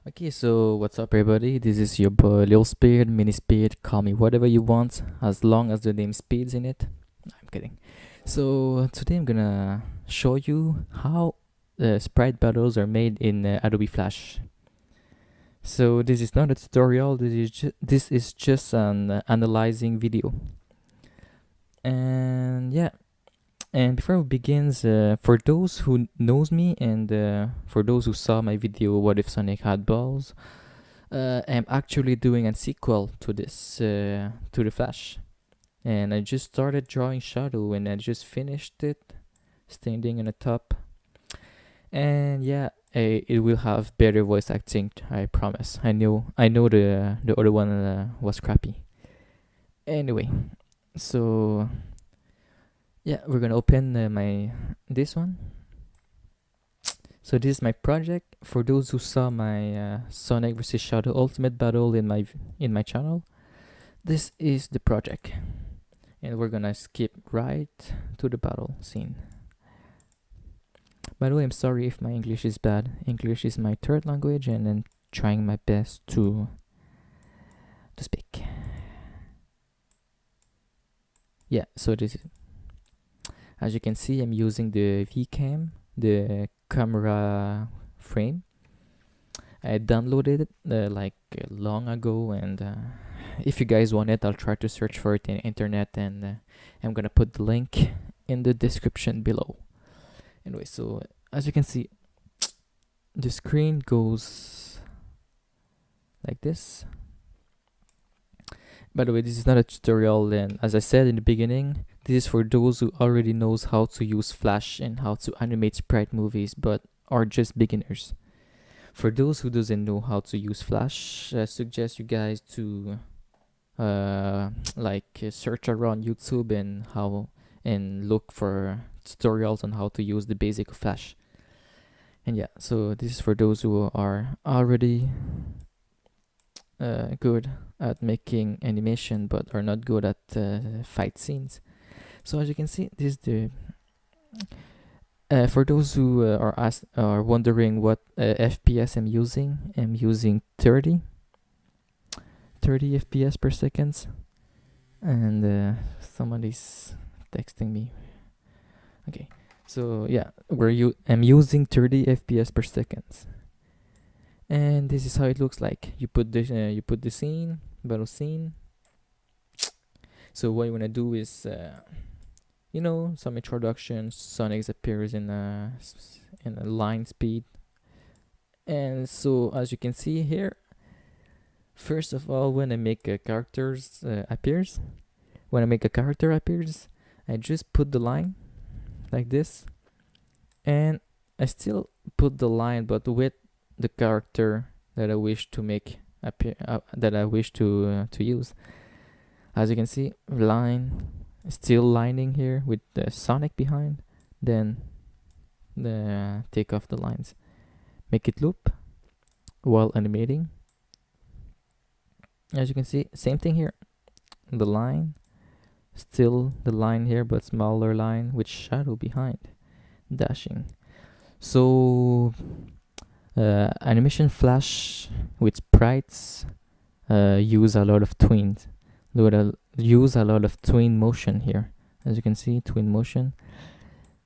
Okay, so what's up, everybody? This is your boy Lil Speed, Mini Speed. Call me whatever you want, as long as the name Speed's in it. No, I'm kidding. So today I'm gonna show you how sprite battles are made in Adobe Flash. So this is not a tutorial. This is just an analyzing video. And yeah. And before we begins, for those who knows me and for those who saw my video, what if Sonic had balls? I'm actually doing a sequel to this, to the Flash, and I just started drawing Shadow, and I just finished it, standing on the top. And yeah, it will have better voice acting. I promise. I know the other one was crappy. Anyway, so yeah, we're gonna open my this one. So this is my project. For those who saw my Sonic vs Shadow Ultimate Battle in my channel, this is the project, and we're gonna skip right to the battle scene. By the way, I'm sorry if my English is bad. English is my third language, and I'm trying my best to speak. Yeah, so this is, as you can see, I'm using the VCam, the camera frame. I downloaded it long ago, and if you guys want it, I'll try to search for it in internet, and I'm gonna put the link in the description below. Anyway, so as you can see, the screen goes like this. By the way, this is not a tutorial, and as I said in the beginning, this is for those who already knows how to use Flash and how to animate sprite movies, but are just beginners. For those who doesn't know how to use Flash, I suggest you guys to search around YouTube and look for tutorials on how to use the basic of Flash. And yeah, so this is for those who are already good at making animation but are not good at fight scenes. So as you can see, this is the for those who are wondering what FPS I'm using 30 FPS per second. And somebody's texting me. Okay, so yeah, I'm using 30 FPS per second, and this is how it looks like. You put the battle scene. So what you wanna do is some introduction. Sonic appears in a line speed, and so as you can see here, first of all, when I make a character appears, I just put the line like this, and I still put the line, but with the character that I wish to make appear, that I wish to use. As you can see, line still lining here with the Sonic behind. Then take off the lines, make it loop while animating. As you can see, same thing here. The line, still the line here, but smaller line with shadow behind, dashing. So animation Flash with sprites use a lot of twins. Use a lot of twin motion here. As you can see, twin motion.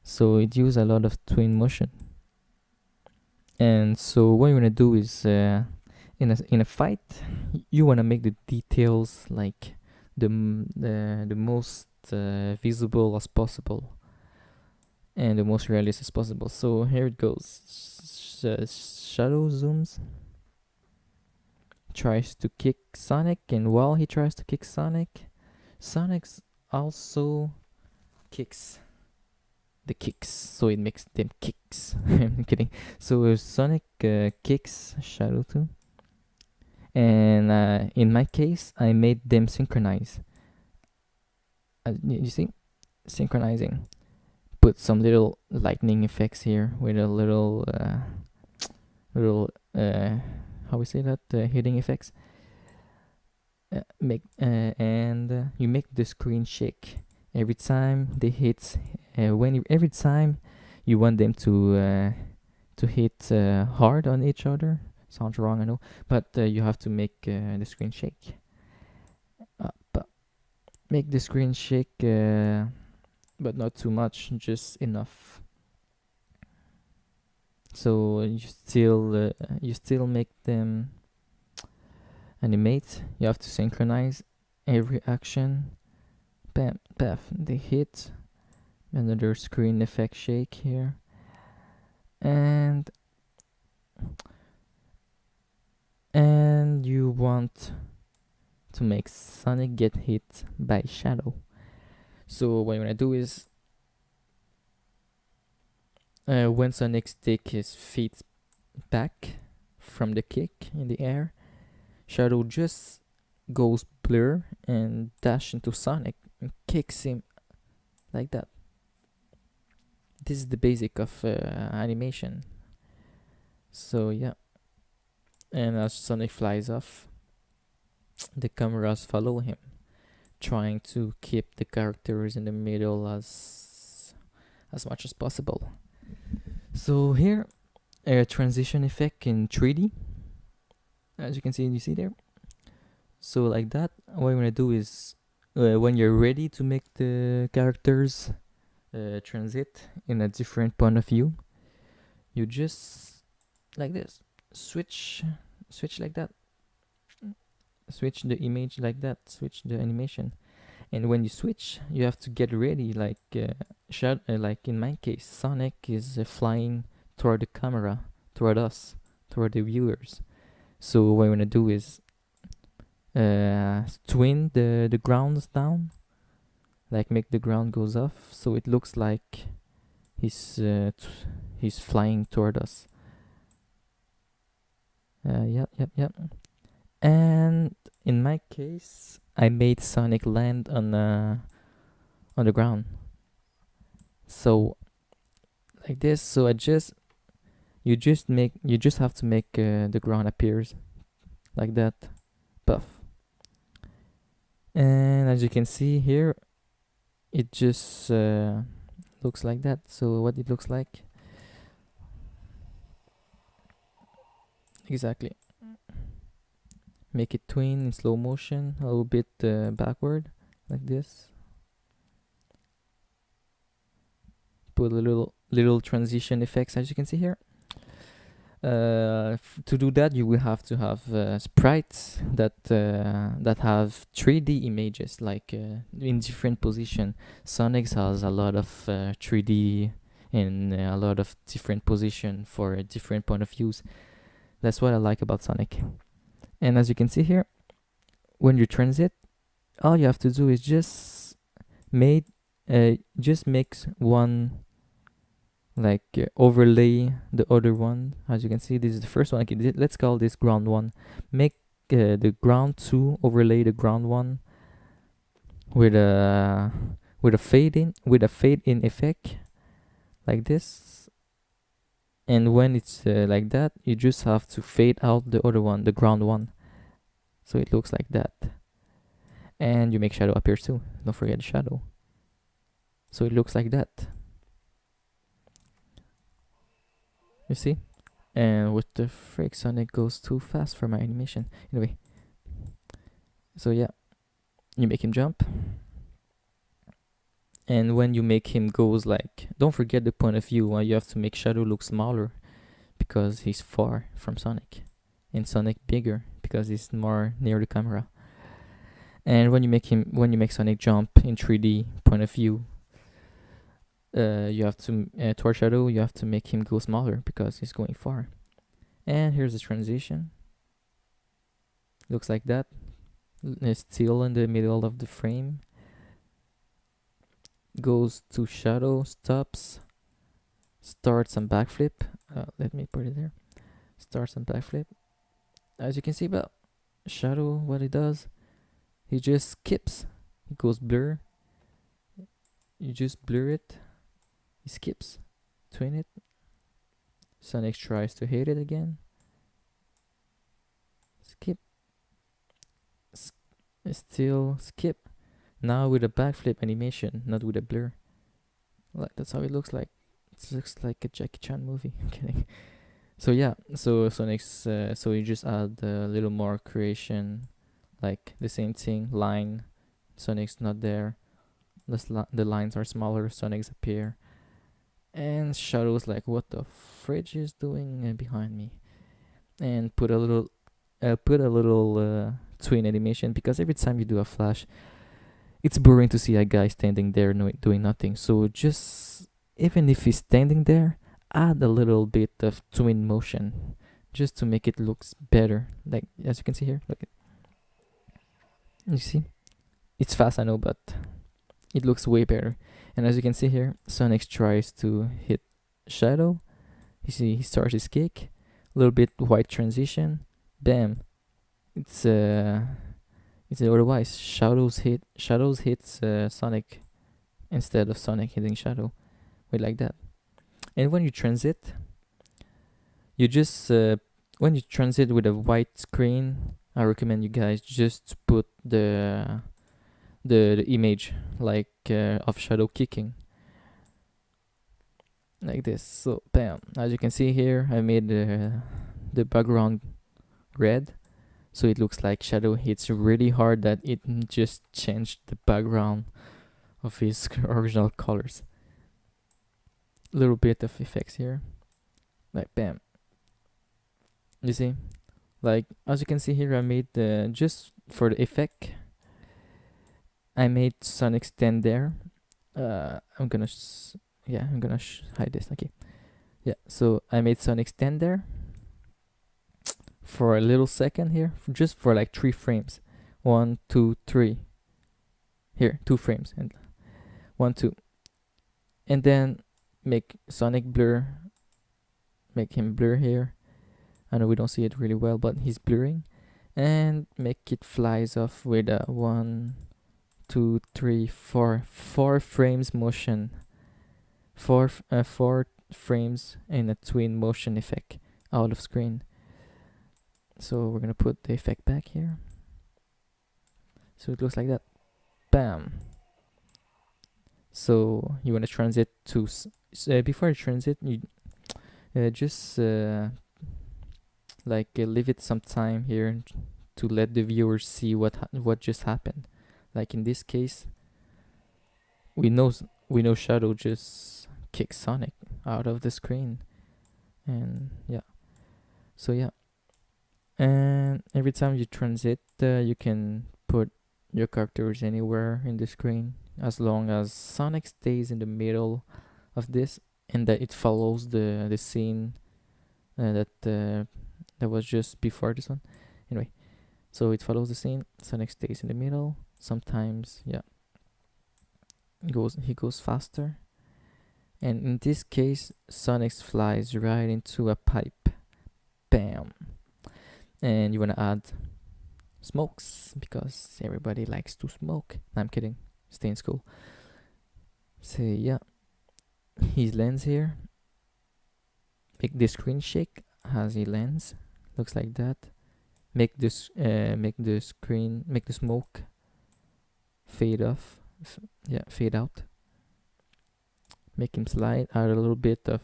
So it uses a lot of twin motion. And so what you wanna do is in a fight, you wanna make the details like the most visible as possible and the most realistic as possible. So here it goes. Shadow zooms, tries to kick Sonic, and while he tries to kick Sonic also kicks the kicks, so it makes them kicks. I'm kidding. So Sonic kicks Shadow too, and in my case, I made them synchronize. You see, synchronizing. Put some little lightning effects here with a little how we say that, hitting effects. And you make the screen shake every time they hit. Every time you want them to hit hard on each other, Sounds wrong, I know, but you have to make the screen shake. But make the screen shake, but not too much, just enough. So you still make them animate. You have to synchronize every action. Bam, paf, they hit. Another screen effect shake here, and you want to make Sonic get hit by Shadow. So what you wanna do is when Sonic take his feet back from the kick in the air, Shadow just goes blur and dash into Sonic and kicks him like that. This is the basic of animation. So yeah, and as Sonic flies off, the cameras follow him, trying to keep the characters in the middle as much as possible. So here, a transition effect in 3D, as you can see, there. So like that, what I'm gonna do is, when you're ready to make the characters transit in a different point of view, you just like this, switch like that, switch the image like that, switch the animation. And when you switch, you have to get ready, like like in my case, Sonic is flying toward the camera, toward us, toward the viewers. So what I'm gonna do is twin the grounds down, like make the ground goes off, so it looks like he's flying toward us. Yep. And in my case, I made Sonic land on the ground. So like this. So you just have to make the ground appears like that, puff. And as you can see here, it just looks like that. So what it looks like exactly. Make it twin in slow motion, a little bit backward, like this. Put a little transition effects, as you can see here. To do that, you will have to have sprites that have 3D images, like in different position. Sonic's has a lot of 3D in a lot of different position for a different point of views. That's what I like about Sonic. And as you can see here, when you transit, all you have to do is just make one, like overlay the other one. As you can see, this is the first one. Okay, let's call this ground 1. Make the ground 2 overlay the ground 1 with a fade in effect, like this. And when it's like that, you just have to fade out the other one, the ground 1, so it looks like that. And you make shadow appear too, don't forget the shadow, so it looks like that, you see. And what the frick, Sonic goes too fast for my animation. Anyway, so yeah, you make him jump, and when you make him goes like, don't forget the point of view. You have to make Shadow look smaller because he's far from Sonic, and Sonic bigger because he's more near the camera. And when you make Sonic jump in 3D point of view, you have to toward Shadow, you have to make him go smaller because he's going far. And here's the transition. Looks like that. It's still in the middle of the frame. Goes to Shadow, stops, starts some backflip. Let me put it there. Starts some backflip. As you can see about Shadow, what he does, he just skips. He goes blur. You just blur it. He skips. Twin it. Sonic tries to hit it again. Skip. Still skip. Now with a backflip animation, not with a blur. Like, that's how it looks like. It looks like a Jackie Chan movie. I'm kidding. So yeah, so Sonic's so you just add a little more creation, like the same thing. Line, Sonic's not there. The lines are smaller. Sonic's appear, and shadows like what the fridge is doing behind me, and put a little twin animation, because every time you do a flash, it's boring to see a guy standing there doing nothing. So just, even if he's standing there, add a little bit of twin motion just to make it looks better. Like as you can see here, look, you see, it's fast, I know, but it looks way better. And as you can see here, Sonic tries to hit Shadow. You see, he starts his kick, a little bit white transition, bam. It's otherwise Shadows hits Sonic instead of Sonic hitting Shadow. Wait, like that. And when you transit, you just when you transit with a white screen, I recommend you guys just put the image like of Shadow kicking, like this. So bam, as you can see here, I made the background red, so it looks like Shadow hits really hard that it just changed the background of his original colors. Little bit of effects here, like bam. You see, like as you can see here, I made just for the effect, I made Sonic stand there. I'm gonna hide this. Okay, yeah. So I made Sonic stand there for a little second here, just for like 3 frames. 1, 2, 3. Here, 2 frames, and 1, 2, and then make Sonic blur. Make him blur here. I know we don't see it really well, but he's blurring, and make it flies off with a 1, 2, 3, 4, 4 frames motion. 4 frames in a twin motion effect out of screen. So we're gonna put the effect back here, so it looks like that. Bam. So you want to transit to before you transit, you just leave it some time here to let the viewers see what just happened. Like in this case, we know Shadow just kicked Sonic out of the screen, and yeah. So yeah, and every time you transit, you can put your characters anywhere in the screen, as long as Sonic stays in the middle of this, and that it follows the scene that was just before this one. Anyway, so it follows the scene. Sonic stays in the middle. Sometimes, yeah, he goes faster, and in this case, Sonic flies right into a pipe. Bam. And you wanna add smokes, because everybody likes to smoke. I'm kidding. Stay in school. So yeah, his lens here. Make the screen shake as he lands. Looks like that. Make this make the smoke fade off. Fade out. Make him slide. Add a little bit of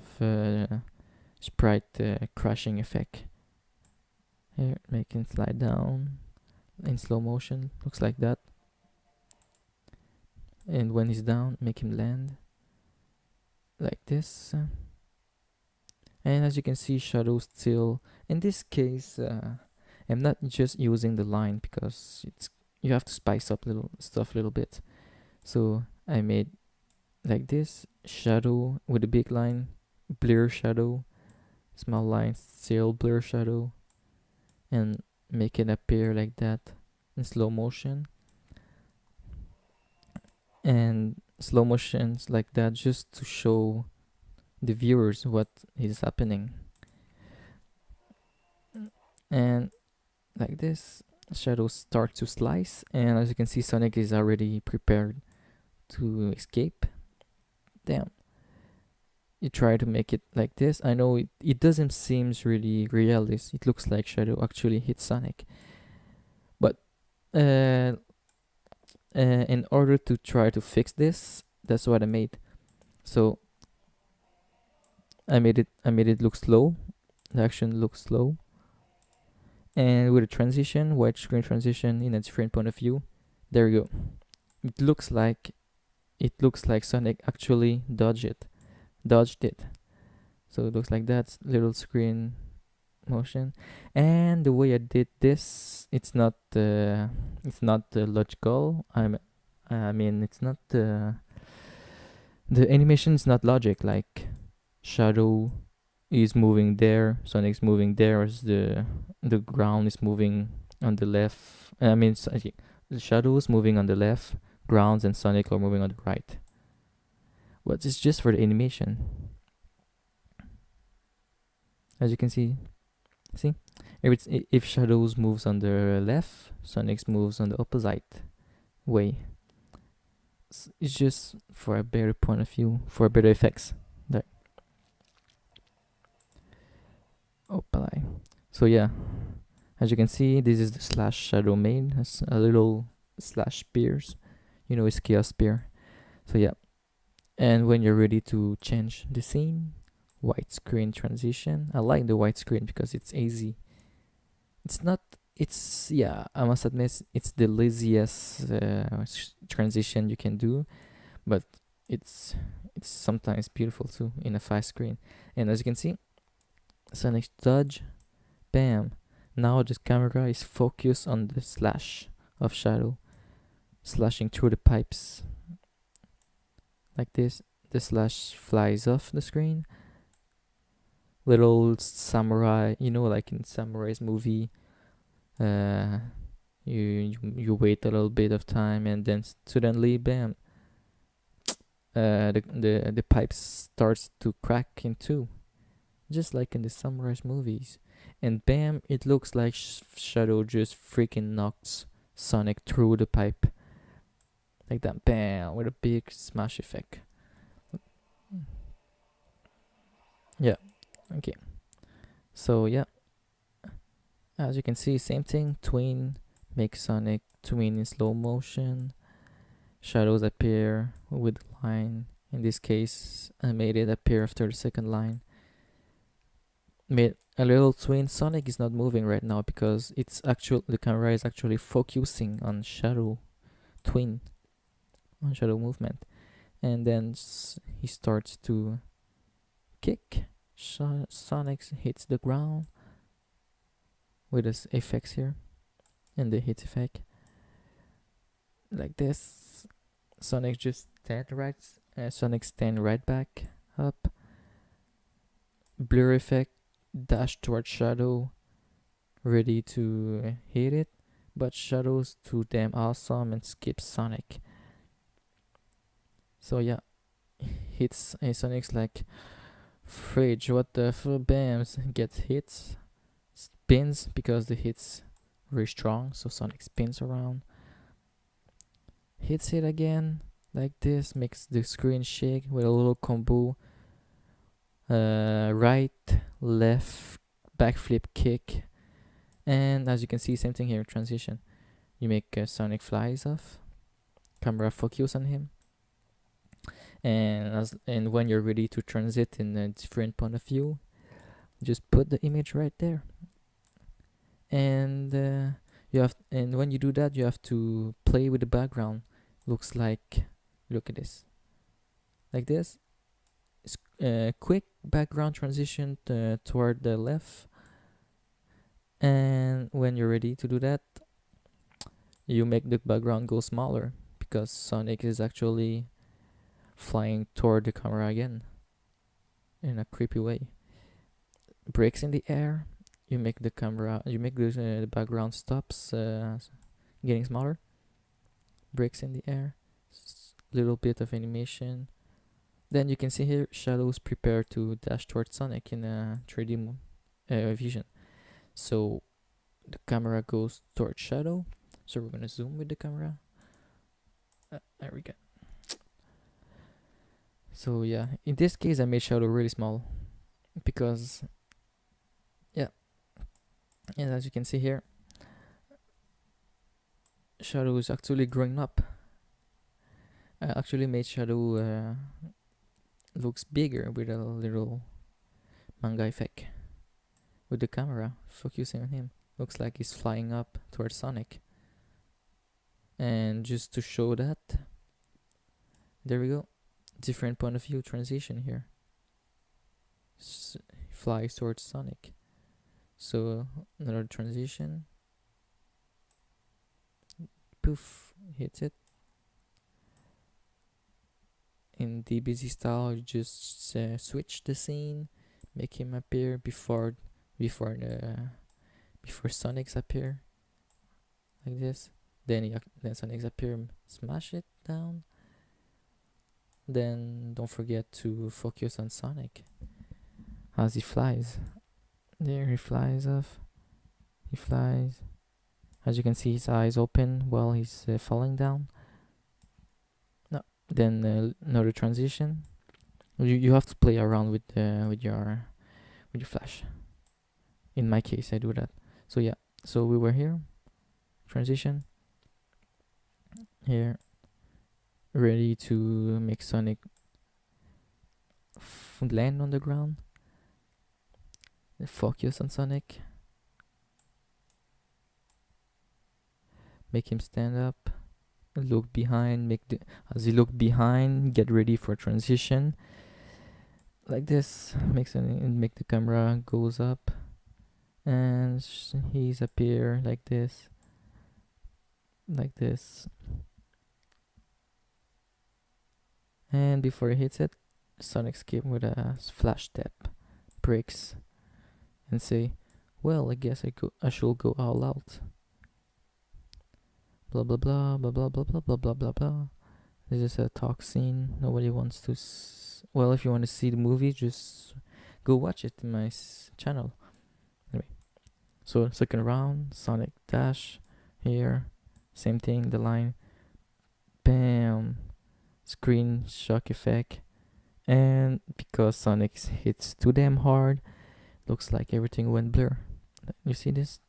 sprite crashing effect. Here, make him slide down in slow motion. Looks like that. And when he's down, make him land like this. And as you can see, Shadow still, in this case, I'm not just using the line, because you have to spice up little stuff a little bit. So I made like this, Shadow with a big line, blur Shadow, small line, still blur Shadow, and make it appear like that in slow motion. And slow motions like that just to show the viewers what is happening. And like this, shadows start to slice, and as you can see, Sonic is already prepared to escape. Damn. You try to make it like this. I know it doesn't seem really realistic. It looks like Shadow actually hit Sonic. But in order to try to fix this, that's what I made. So I made it look slow, The action looks slow. And with a transition, widescreen transition in a different point of view, there you go. It looks like Sonic actually dodged it. So it looks like that little screen motion. And the way I did this, it's not logical. I mean, it's not the animation is not logic. Like Shadow is moving there, Sonic's moving there, as the ground is moving on the left. I mean, the Shadow is moving on the left, grounds and Sonic are moving on the right. But it's just for the animation. As you can see, if Shadows moves on the left, Sonic's moves on the opposite way. It's just for a better point of view, for better effects. There. Opalai. So yeah, as you can see, this is the slash shadow made. It's a little slash spears. It's chaos spear. So yeah, and when you're ready to change the scene, widescreen transition. I like the widescreen because it's easy. It's not. It's yeah. I must admit, it's the laziest transition you can do, but it's it's sometimes beautiful too in a fast screen. And as you can see, Sonic dodge, bam. Now the camera is focused on the slash of Shadow, slashing through the pipes like this. The slash flies off the screen. Little samurai, like in samurai's movie. Uh, you wait a little bit of time and then suddenly, bam. The pipe starts to crack in two, just like in the samurai's movies. And bam, it looks like Shadow just freaking knocks Sonic through the pipe. Like that, bam, with a big smash effect. Yeah, okay. So, yeah, as you can see, same thing. Twin, make Sonic twin in slow motion. Shadows appear with the line. In this case, I made it appear after the second line. Made a little twin. Sonic is not moving right now because the camera is actually focusing on Shadow twin, on Shadow movement. And then he starts to kick. Sonic hits the ground with this effects here, and the hit effect like this. Sonic just Sonic stand right back up. Blur effect, dash towards Shadow, ready to hit it, but Shadow's too damn awesome and skips Sonic. So yeah, hits Sonic's like, fridge, what the bams, gets hits, spins because the hit's very strong, so Sonic spins around, hits it again like this, makes the screen shake with a little combo. Right, left, backflip kick, and as you can see, same thing here. Transition. You make Sonic flies off, camera focus on him, and when you're ready to transit in a different point of view, just put the image right there. And when you do that, you have to play with the background. Looks like, look at this, like this. Quick background transition toward the left, and when you're ready to do that, you make the background go smaller because Sonic is actually flying toward the camera again in a creepy way. Breaks in the air, you make the background stops getting smaller. Breaks in the air, little bit of animation. Then you can see here Shadows prepare to dash towards Sonic in a 3D vision. So the camera goes towards Shadow. So we're gonna zoom with the camera. There we go. So yeah, in this case I made Shadow really small because yeah, and as you can see here, Shadow is actually growing up. I actually made Shadow looks bigger with a little manga effect. with the camera, focusing on him. Looks like he's flying up towards Sonic. And just to show that, there we go. Different point of view transition here. Flies towards Sonic. So another transition. Poof, hits it. In DBZ style, you just switch the scene, make him appear before Sonic's appear, like this. Then Sonic's appear, smash it down. Then don't forget to focus on Sonic as he flies. There he flies off. He flies. As you can see, his eyes open while he's falling down. No. Then another transition. You have to play around with your flash. In my case, I do that. So yeah. So we were here. Transition. Here. Ready to make Sonic land on the ground. Focus on Sonic. Make him stand up. Look behind. As he look behind, get ready for transition. Like this. Make the camera goes up, and he's appear like this. Like this. And before he hits it, Sonic skip with a flash step, breaks, and say, "Well, I guess I should go all out." Blah blah blah blah blah blah blah blah blah blah blah. This is a talk scene. Nobody wants to. Well, if you want to see the movie, just go watch it in my channel. Anyway, so second round, Sonic dash here, same thing. The line, bam, screen shock effect, and because Sonic hits too damn hard, looks like everything went blur. You see this?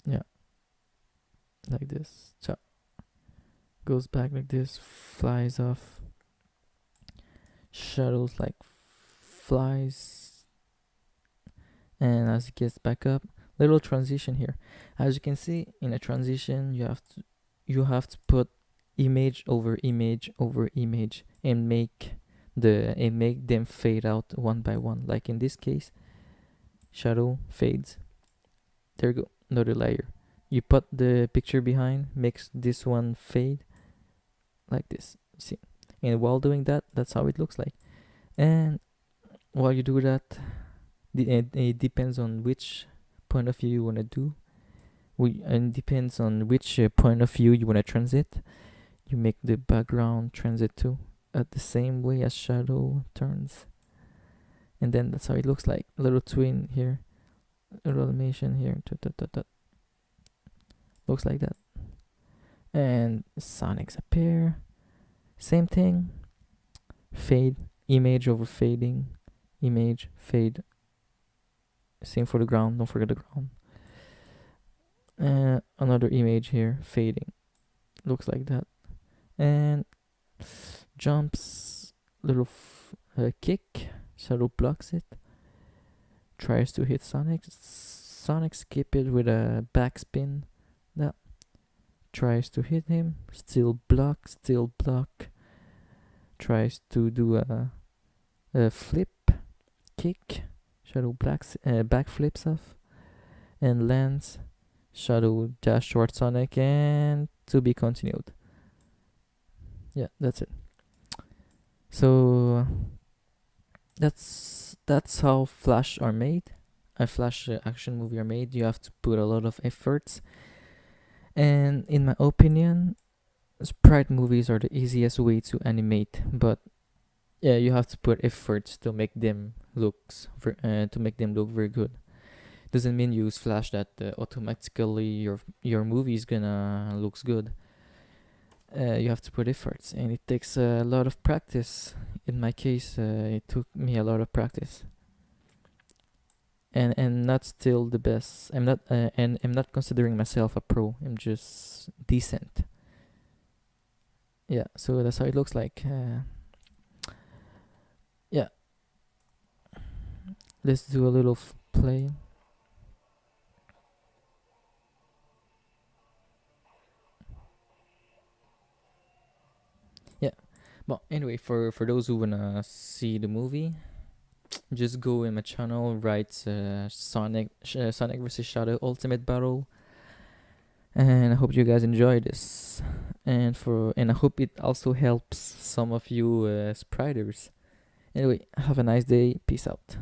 Yeah, like this. So goes back like this, flies off. Shadows like flies, and as it gets back up, little transition here. As you can see, in a transition, you have to put image over image over image and make them fade out one by one. Like in this case, shadow fades. There you go, another layer. You put the picture behind, makes this one fade like this. See, and while doing that, that's how it looks like. And while you do that, it depends on which point of view you want to do. And depends on which point of view you want to transit. You make the background transit too, at the same way as shadow turns. And then that's how it looks like. A little twin here, a little animation here. Looks like that. And Sonic's appear. Same thing. Fade, image over fading, image, fade. Same for the ground, don't forget the ground. Another image here, fading. Looks like that. And jumps, little kick, shadow blocks it. Tries to hit Sonic. Sonic skip it with a backspin. That tries to hit him. Still block. Tries to do a flip, kick. Shadow backflips off and lands. Shadow dash towards Sonic, and to be continued. Yeah, that's it. So that's how Flash are made. A Flash action movie are made. You have to put a lot of efforts, and in my opinion, sprite movies are the easiest way to animate. But yeah, you have to put efforts to make them look very good. Doesn't mean use Flash that automatically your movie is gonna looks good. You have to put efforts, and it takes a lot of practice. In my case, it took me a lot of practice, and not still the best. I'm not considering myself a pro. I'm just decent. Yeah, so that's how it looks like. Yeah. let's do a little play. Yeah. But anyway, for those who wanna see the movie, just go in my channel, write Sonic versus Shadow Ultimate Battle, and I hope you guys enjoy this. And I hope it also helps some of you spriters. Anyway, have a nice day. Peace out.